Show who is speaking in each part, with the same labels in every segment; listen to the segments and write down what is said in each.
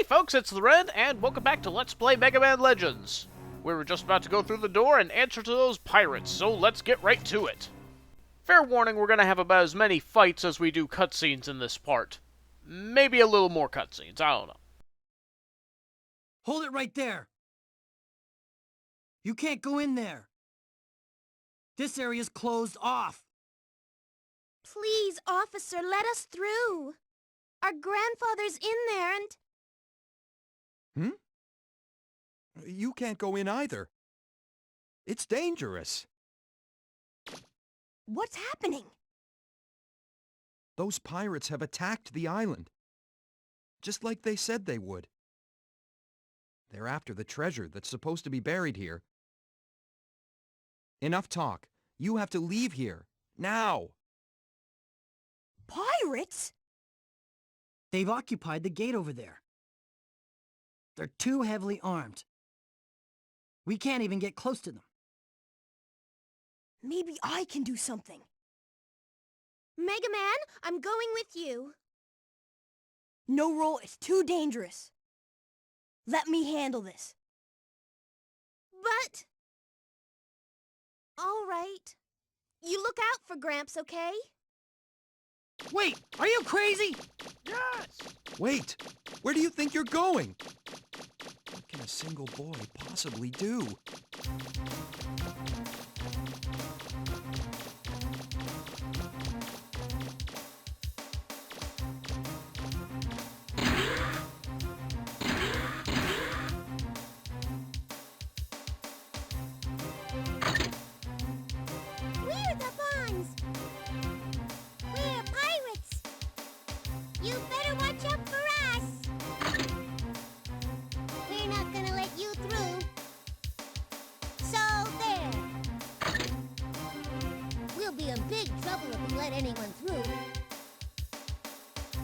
Speaker 1: folks, it's the Red, and welcome back to Let's Play Mega Man Legends. We were just about to go through the door and answer to those pirates, so let's get right to it. Fair warning, we're going to have about as many fights as we do cutscenes in this part. Maybe a little more cutscenes, I don't know.
Speaker 2: Hold it right there! You can't go in there! This area's closed off!
Speaker 3: Please, officer, let us through. Our grandfather's in there and...
Speaker 4: You can't go in either. It's dangerous.
Speaker 3: What's happening?
Speaker 4: Those pirates have attacked the island. Just like they said they would. They're after the treasure that's supposed to be buried here. Enough talk. You have to leave here. Now!
Speaker 3: Pirates?
Speaker 2: They've occupied the gate over there. They're too heavily armed. We can't even get close to them.
Speaker 3: Maybe I can do something. Mega Man, I'm going with you. No roll is too dangerous. Let me handle this. But... All right. You look out for Gramps, okay?
Speaker 2: Wait! Are you crazy?
Speaker 1: Yes!
Speaker 4: Wait! Where do you think you're going? What can a single boy possibly do?
Speaker 3: We're the Bonds! We're pirates! You better watch out for us! We're not gonna let you through. So there! We'll be in big trouble if we let anyone through.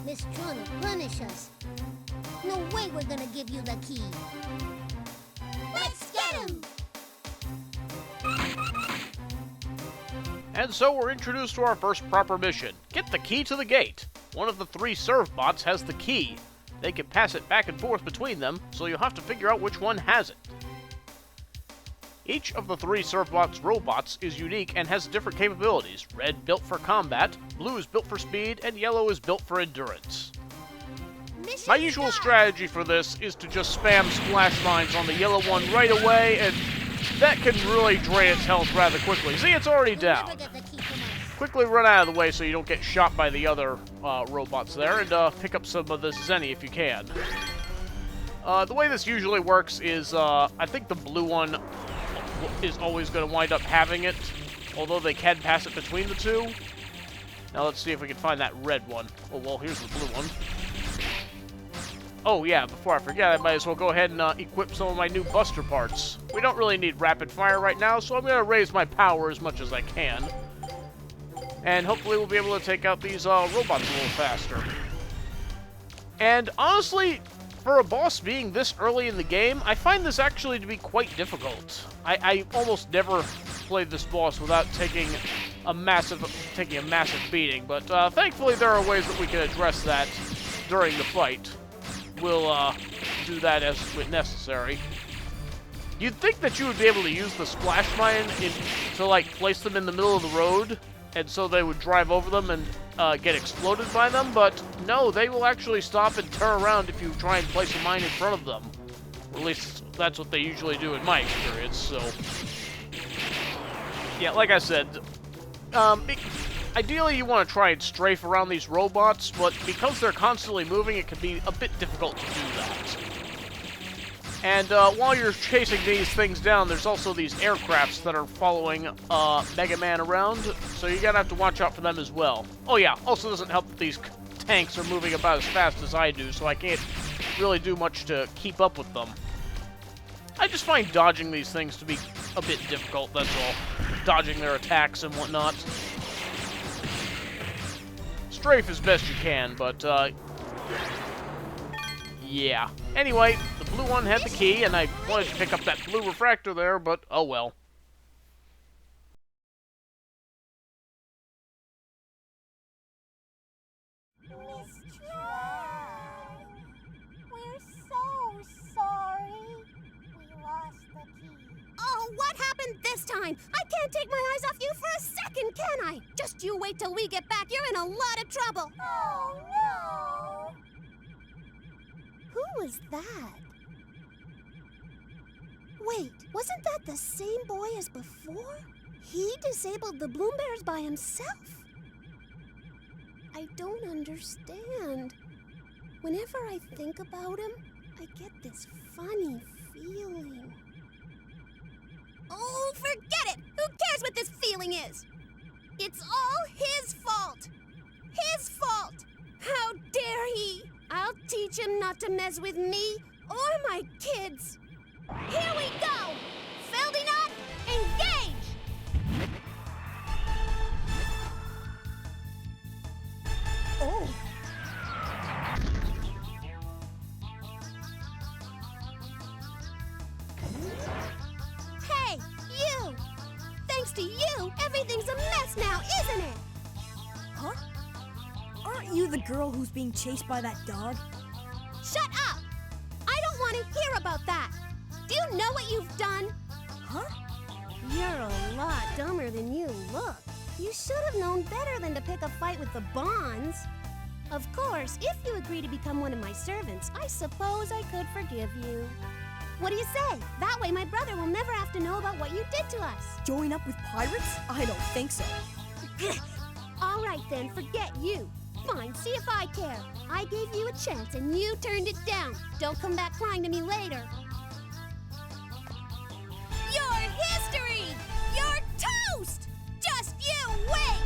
Speaker 3: Miss Tron will punish us. No way we're gonna give you the key. Let's get him!
Speaker 1: And so we're introduced to our first proper mission. Get the key to the gate. One of the 3 serve bots has the key. They can pass it back and forth between them, so you'll have to figure out which one has it. Each of the 3 Servbots robots is unique and has different capabilities. Red built for combat, blue is built for speed, and yellow is built for endurance.
Speaker 3: Mission
Speaker 1: My usual
Speaker 3: start.
Speaker 1: strategy for this is to just spam splash mines on the yellow one right away, and that can really drain its health rather quickly. See, it's already
Speaker 3: You'll
Speaker 1: down.
Speaker 3: never get the key from us.
Speaker 1: Quickly run out of the way so you don't get shot by the other robots there, and pick up some of this Zenny if you can. The way this usually works is, I think the blue one is always going to wind up having it, although they can pass it between the two. Now let's see if we can find that red one. Oh, well, here's the blue one. Oh yeah, before I forget, I might as well go ahead and equip some of my new Buster parts. We don't really need rapid fire right now, so I'm going to raise my power as much as I can. And hopefully we'll be able to take out these robots a little faster. And honestly, for a boss being this early in the game, I find this actually to be quite difficult. I almost never played this boss without taking a massive beating, but thankfully there are ways that we can address that during the fight. We'll do that as necessary. You'd think that you would be able to use the splash mine to like place them in the middle of the road, and so they would drive over them and get exploded by them, but no, they will actually stop and turn around if you try and place a mine in front of them. Or at least that's what they usually do in my experience, so... Yeah, like I said, ideally you want to try and strafe around these robots, but because they're constantly moving, it can be a bit difficult to do that. And while you're chasing these things down, there's also these aircrafts that are following Mega Man around, so you're gonna have to watch out for them as well. Oh yeah, also doesn't help that these tanks are moving about as fast as I do, so I can't really do much to keep up with them. I just find dodging these things to be a bit difficult, that's all. Dodging their attacks and whatnot. Strafe as best you can, but yeah. Anyway, the blue one had the key, and I wanted to pick up that blue refractor there, but oh well.
Speaker 3: Miss Tron, we're so time! I can't take my eyes off you for a second, can I? Just you wait till we get back. You're in a lot of trouble. Oh, no! Who was that? Wait, wasn't that the same boy as before? He disabled the Bloom Bears by himself? I don't understand. Whenever I think about him, I get this funny feeling. Oh, forget it! Who cares what this feeling is? It's all his fault! His fault! How dare he! I'll teach him not to mess with me or my kids! Here we go! Feldinot, engage! Oh! Hey, you! Thanks to you, everything's a mess now, isn't it?
Speaker 5: Huh? Aren't you the girl who's being chased by that dog?
Speaker 3: Shut up! I don't want to hear about that! Do you know what you've done?
Speaker 5: Huh?
Speaker 3: You're a lot dumber than you look. You should have known better than to pick a fight with the Bonds. Of course, if you agree to become one of my servants, I suppose I could forgive you. What do you say? That way my brother will never have to know about what you did to us.
Speaker 5: Join up with pirates? I don't think so.
Speaker 3: All right then, forget you. Fine, see if I care. I gave you a chance and you turned it down. Don't come back crying to me later. Your history! You're toast! Just you wait!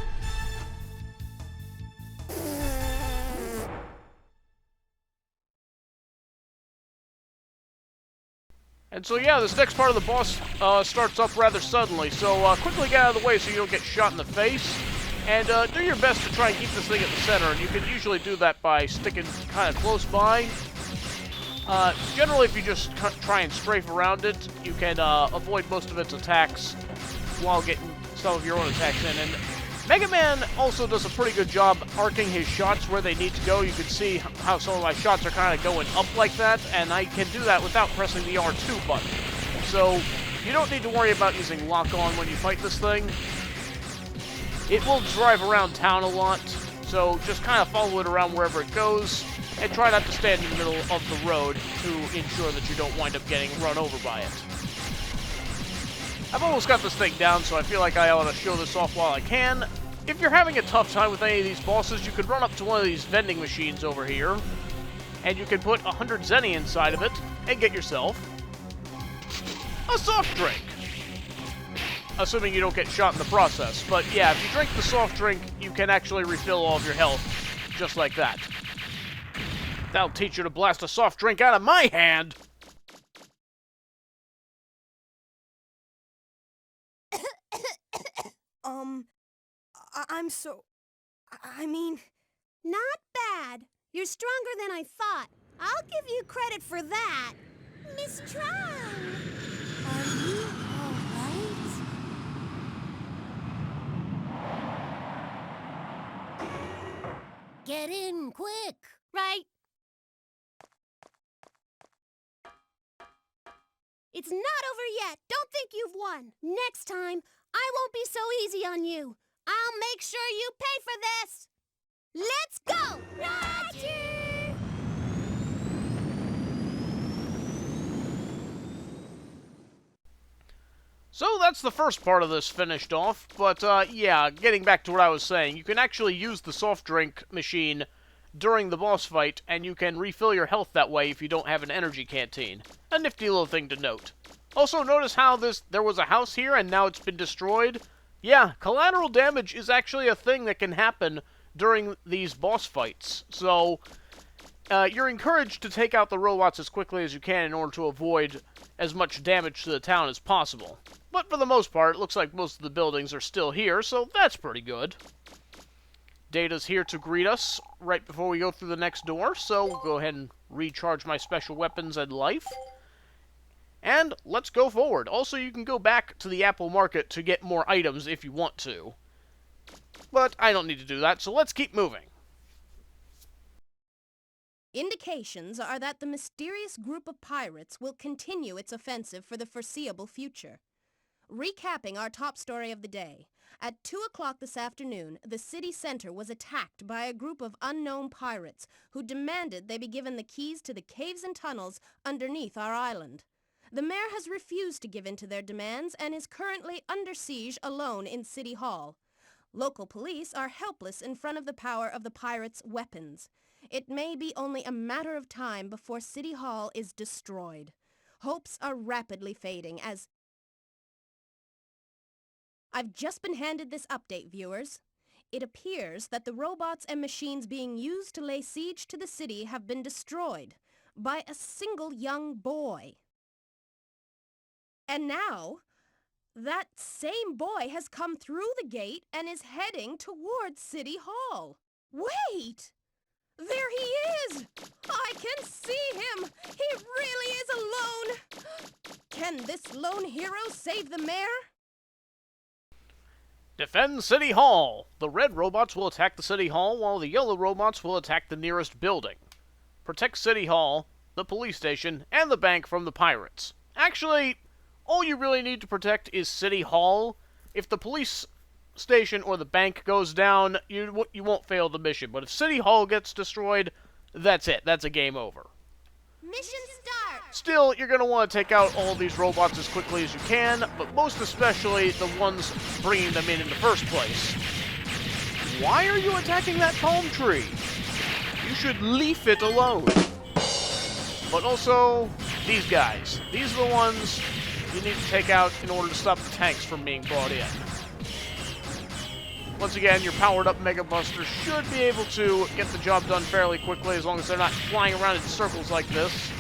Speaker 1: And so yeah, this next part of the boss starts up rather suddenly, so quickly get out of the way so you don't get shot in the face. And do your best to try and keep this thing at the center, and you can usually do that by sticking kind of close by. Generally, if you just try and strafe around it, you can avoid most of its attacks while getting some of your own attacks in. And Mega Man also does a pretty good job arcing his shots where they need to go. You can see how some of my shots are kind of going up like that, and I can do that without pressing the R2 button. So you don't need to worry about using lock-on when you fight this thing. It will drive around town a lot, so just kind of follow it around wherever it goes, and try not to stand in the middle of the road to ensure that you don't wind up getting run over by it. I've almost got this thing down, so I feel like I ought to show this off while I can. If you're having a tough time with any of these bosses, you could run up to one of these vending machines over here, and you can put 100 Zenny inside of it, and get yourself a soft drink. Assuming you don't get shot in the process. But yeah, if you drink the soft drink, you can actually refill all of your health, just like that. That'll teach you to blast a soft drink out of my hand!
Speaker 5: I'm so... I mean...
Speaker 3: Not bad. You're stronger than I thought. I'll give you credit for that. Miss Tron!
Speaker 5: Are you alright?
Speaker 3: Get in, quick! Right. It's not over yet. Don't think you've won. Next time, I won't be so easy on you. I'll make sure you pay for this. Let's go! Roger!
Speaker 1: So that's the first part of this finished off, but yeah, getting back to what I was saying, you can actually use the soft drink machine during the boss fight, and you can refill your health that way if you don't have an energy canteen. A nifty little thing to note. Also, notice how there was a house here and now it's been destroyed? Yeah, collateral damage is actually a thing that can happen during these boss fights. So, you're encouraged to take out the robots as quickly as you can in order to avoid as much damage to the town as possible. But for the most part, it looks like most of the buildings are still here, so that's pretty good. Data's here to greet us right before we go through the next door, so we'll go ahead and recharge my special weapons and life. And let's go forward. Also, you can go back to the Apple Market to get more items if you want to. But I don't need to do that, so let's keep moving.
Speaker 6: Indications are that the mysterious group of pirates will continue its offensive for the foreseeable future. Recapping our top story of the day. At 2 o'clock this afternoon, the city center was attacked by a group of unknown pirates who demanded they be given the keys to the caves and tunnels underneath our island. The mayor has refused to give in to their demands and is currently under siege alone in City Hall. Local police are helpless in front of the power of the pirates' weapons. It may be only a matter of time before City Hall is destroyed. Hopes are rapidly fading as... I've just been handed this update, viewers. It appears that the robots and machines being used to lay siege to the city have been destroyed by a single young boy. And now, that same boy has come through the gate and is heading towards City Hall. Wait! There he is! I can see him! He really is alone! Can this lone hero save the mayor?
Speaker 1: Defend City Hall! The red robots will attack the City Hall, while the yellow robots will attack the nearest building. Protect City Hall, the police station, and the bank from the pirates. Actually, all you really need to protect is City Hall. If the police station or the bank goes down, you won't fail the mission. But if City Hall gets destroyed, that's it. That's a game over.
Speaker 3: Mission start!
Speaker 1: Still, you're going to want to take out all these robots as quickly as you can, but most especially the ones bringing them in the first place. Why are you attacking that palm tree? You should leave it alone. But also, these guys. These are the ones you need to take out in order to stop the tanks from being brought in. Once again, your powered-up Mega Buster should be able to get the job done fairly quickly as long as they're not flying around in circles like this.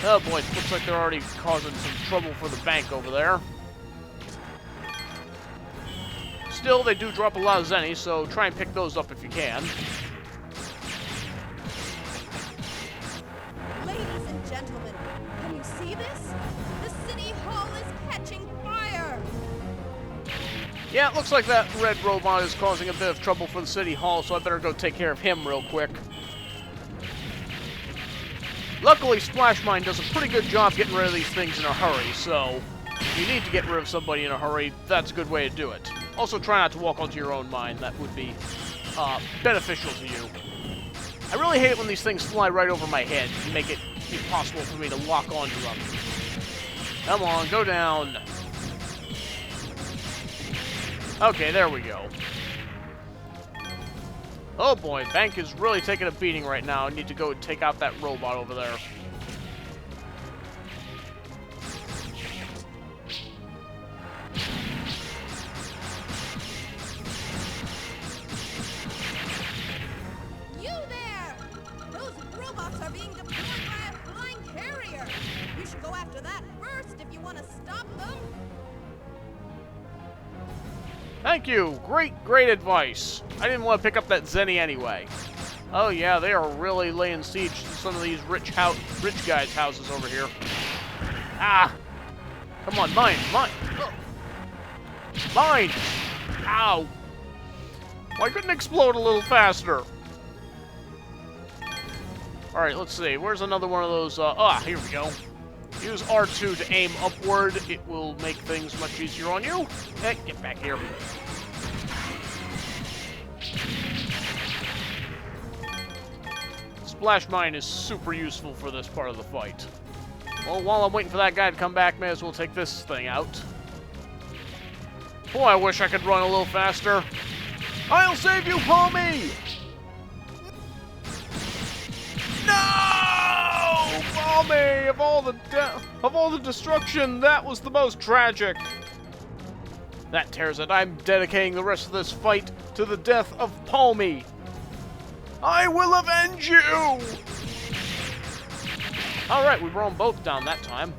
Speaker 1: Oh boy, it looks like they're already causing some trouble for the bank over there. Still, they do drop a lot of Zennies, so try and pick those up if you can.
Speaker 6: Ladies and gentlemen, can you see this? The City Hall is catching fire!
Speaker 1: Yeah, it looks like that red robot is causing a bit of trouble for the City Hall, so I better go take care of him real quick. Luckily, Splash Mine does a pretty good job getting rid of these things in a hurry, so if you need to get rid of somebody in a hurry, that's a good way to do it. Also, try not to walk onto your own mine. That would be beneficial to you. I really hate it when these things fly right over my head and make it impossible for me to lock onto them. Come on, go down. Okay, there we go. Oh boy, Bank is really taking a beating right now. I need to go take out that robot over there.
Speaker 6: You there! Those robots are being deployed by a flying carrier! You should go after that first if you want to stop them!
Speaker 1: Thank you. Great advice. I didn't want to pick up that Zenny anyway. Oh yeah, they are really laying siege to some of these rich guys' houses over here. Ah! Come on, mine! Mine! Ow! Why couldn't it explode a little faster? Alright, let's see. Where's another one of those, here we go. Use R2 to aim upward. It will make things much easier on you. Hey, get back here. Splash Mine is super useful for this part of the fight. Well, while I'm waiting for that guy to come back, may as well take this thing out. Boy, I wish I could run a little faster. I'll save you, Palmy! No! Palmy! Of all the destruction, that was the most tragic. That tears it. I'm dedicating the rest of this fight to the death of Palmy. I will avenge you! Alright, we brought them both down that time.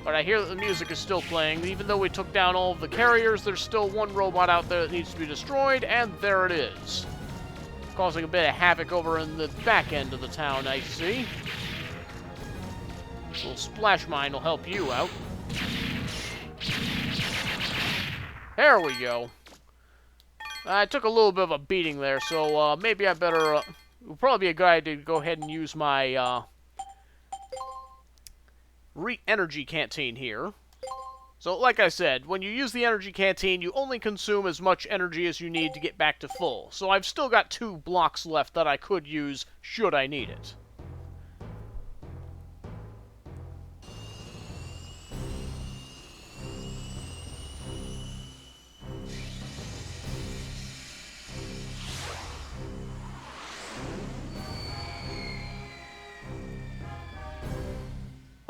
Speaker 1: But I hear that the music is still playing. Even though we took down all of the carriers, there's still one robot out there that needs to be destroyed, and there it is. Causing a bit of havoc over in the back end of the town, I see. A little Splash Mine will help you out. There we go. I took a little bit of a beating there, so maybe I better... it would probably be a good idea to go ahead and use my energy canteen here. So, like I said, when you use the energy canteen, you only consume as much energy as you need to get back to full. So I've still got 2 blocks left that I could use should I need it.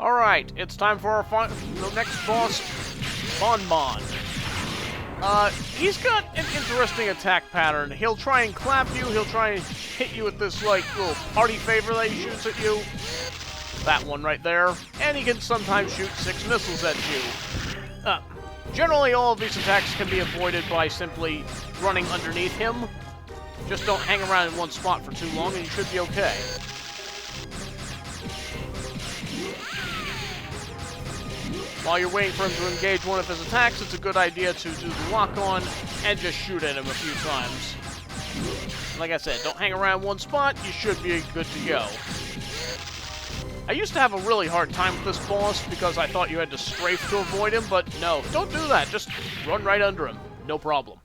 Speaker 1: Alright, it's time for our the next boss, Bon. He's got an interesting attack pattern. He'll try and clap you, he'll try and hit you with this, like, little party favor that he shoots at you. That one right there. And he can sometimes shoot 6 missiles at you. Generally, all of these attacks can be avoided by simply running underneath him. Just don't hang around in one spot for too long and you should be okay. While you're waiting for him to engage one of his attacks, it's a good idea to do the lock-on and just shoot at him a few times. Like I said, don't hang around one spot, you should be good to go. I used to have a really hard time with this boss because I thought you had to strafe to avoid him, but no, don't do that. Just run right under him. No problem.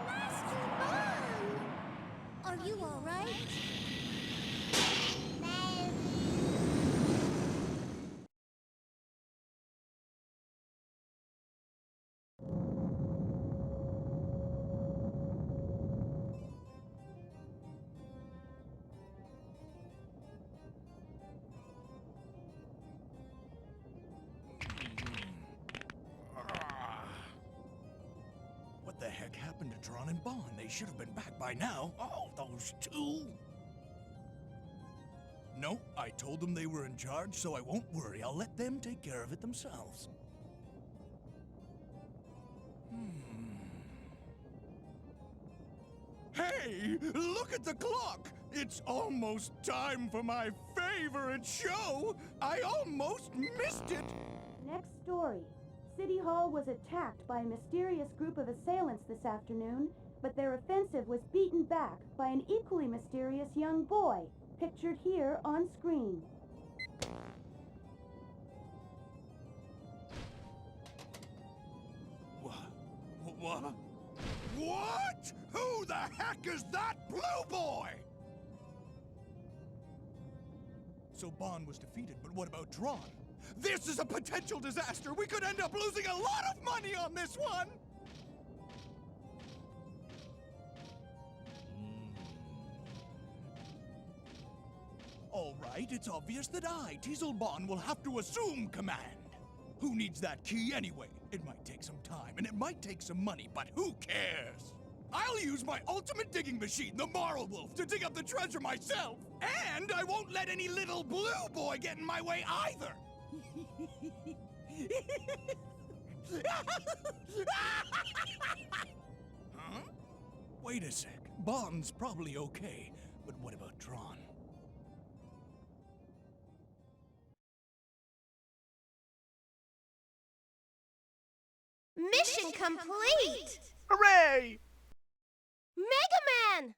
Speaker 3: Master Bon! Are you all right?
Speaker 7: What the heck happened to Tron and Bon? They should have been back by now. Oh, those 2. No, I told them they were in charge, so I won't worry. I'll let them take care of it themselves. Hey, look at the clock! It's almost time for my favorite show! I almost missed it!
Speaker 8: Next story. City Hall was attacked by a mysterious group of assailants this afternoon, but their offensive was beaten back by an equally mysterious young boy, pictured here on screen.
Speaker 7: What? What? Who the heck is that blue boy? So Bon was defeated, but what about Tron? This is a potential disaster! We could end up losing a lot of money on this one! All right, it's obvious that I, Teasel Bon, will have to assume command. Who needs that key anyway? It might take some time, and it might take some money, but who cares? I'll use my ultimate digging machine, the Marl Wolf, to dig up the treasure myself! And I won't let any little blue boy get in my way either! Huh? Wait a sec. Bon's probably okay, but what about Tron?
Speaker 6: Mission complete!
Speaker 1: Hooray!
Speaker 6: Mega Man!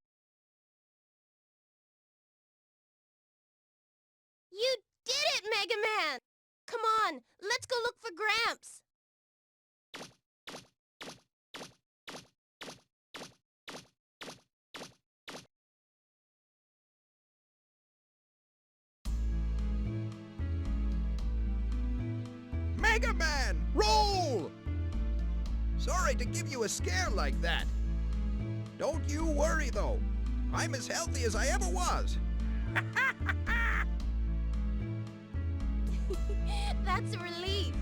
Speaker 6: You did it, Mega Man! Come on, let's go look for Gramps!
Speaker 4: Mega Man, roll! Sorry to give you a scare like that. Don't you worry, though. I'm as healthy as I ever was.
Speaker 6: That's a relief.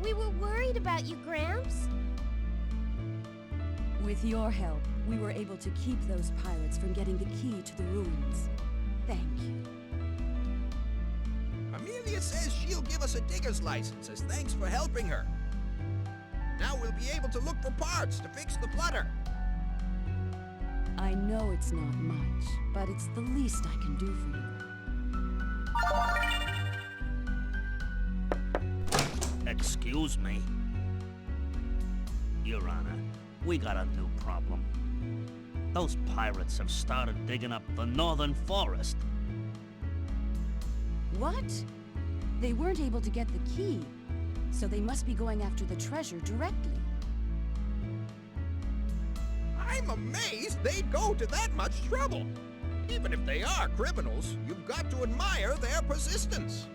Speaker 6: We were worried about you, Gramps.
Speaker 5: With your help, we were able to keep those pirates from getting the key to the ruins. Thank you.
Speaker 4: Amelia says she'll give us a digger's license as thanks for helping her. Now we'll be able to look for parts to fix the flutter.
Speaker 5: I know it's not much, but it's the least I can do for you.
Speaker 9: Excuse me. Your Honor, we got a new problem. Those pirates have started digging up the northern forest.
Speaker 5: What? They weren't able to get the key, so they must be going after the treasure directly.
Speaker 4: I'm amazed they'd go to that much trouble. Even if they are criminals, you've got to admire their persistence.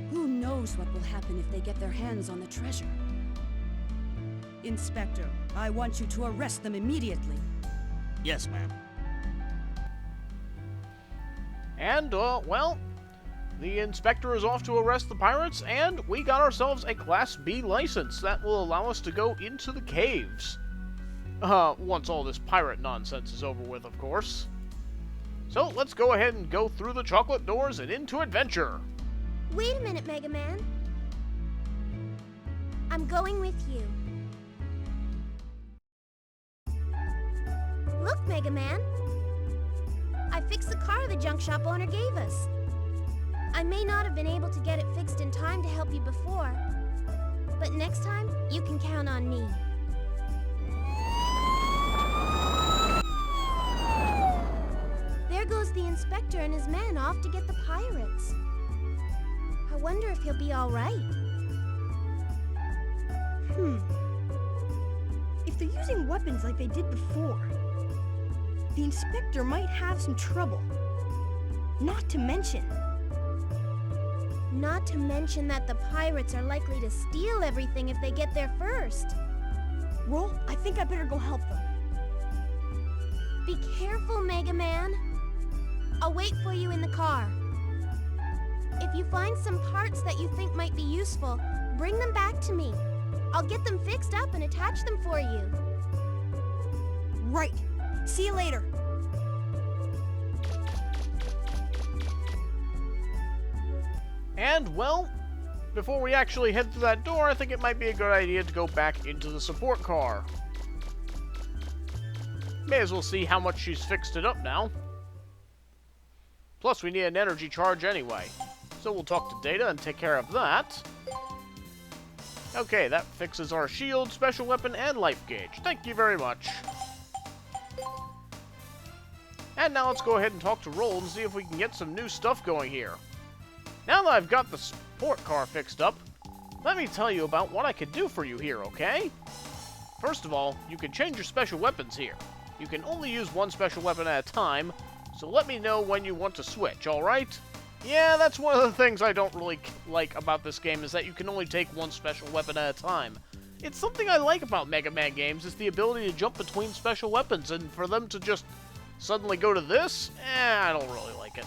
Speaker 5: Who knows what will happen if they get their hands on the treasure? Inspector, I want you to arrest them immediately.
Speaker 9: Yes, ma'am.
Speaker 1: And, well, the inspector is off to arrest the pirates, and we got ourselves a Class B license that will allow us to go into the caves. Once all this pirate nonsense is over with, of course. So, let's go ahead and go through the chocolate doors and into adventure.
Speaker 3: Wait a minute, Mega Man. I'm going with you. Look, Mega Man. I fixed the car the junk shop owner gave us. I may not have been able to get it fixed in time to help you before, but next time, you can count on me. There goes the inspector and his men off to get the pirates. I wonder if he'll be all right.
Speaker 10: If they're using weapons like they did before, the inspector might have some trouble. Not to mention
Speaker 3: that the pirates are likely to steal everything if they get there first.
Speaker 10: Roll, I think I better go help them.
Speaker 3: Be careful, Mega Man. I'll wait for you in the car. If you find some parts that you think might be useful, bring them back to me. I'll get them fixed up and attach them for you.
Speaker 10: Right. See you later.
Speaker 1: And, well, before we actually head through that door, I think it might be a good idea to go back into the support car. May as well see how much she's fixed it up now. Plus, we need an energy charge anyway. So we'll talk to Data and take care of that. Okay, that fixes our shield, special weapon, and life gauge. Thank you very much. And now let's go ahead and talk to Roll and see if we can get some new stuff going here. Now that I've got the support car fixed up, let me tell you about what I could do for you here, okay? First of all, you can change your special weapons here. You can only use one special weapon at a time, so let me know when you want to switch, alright? Yeah, that's one of the things I don't really like about this game, is that you can only take one special weapon at a time. It's something I like about Mega Man games, is the ability to jump between special weapons, and for them to just suddenly go to this? I don't really like it.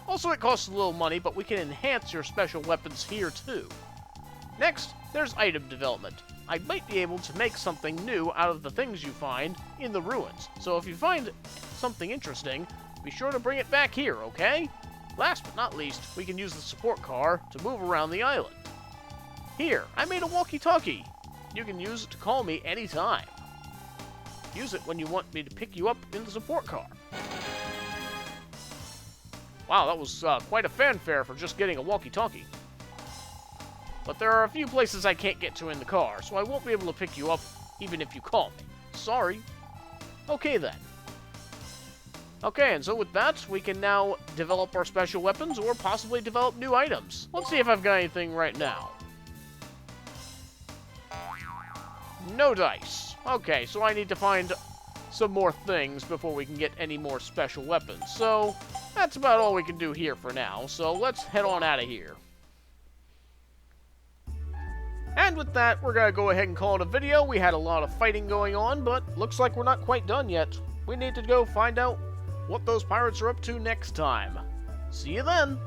Speaker 1: Also, it costs a little money, but we can enhance your special weapons here, too. Next, there's item development. I might be able to make something new out of the things you find in the ruins. So if you find something interesting, be sure to bring it back here, okay? Last but not least, we can use the support car to move around the island. Here, I made a walkie-talkie. You can use it to call me anytime. Use it when you want me to pick you up in the support car. Wow, that was quite a fanfare for just getting a walkie-talkie. But there are a few places I can't get to in the car, so I won't be able to pick you up even if you call me. Sorry. Okay then. Okay, and so with that, we can now develop our special weapons or possibly develop new items. Let's see if I've got anything right now. No dice. Okay, so I need to find some more things before we can get any more special weapons. So, that's about all we can do here for now. So, let's head on out of here. And with that, we're going to go ahead and call it a video. We had a lot of fighting going on, but looks like we're not quite done yet. We need to go find out what those pirates are up to next time. See you then!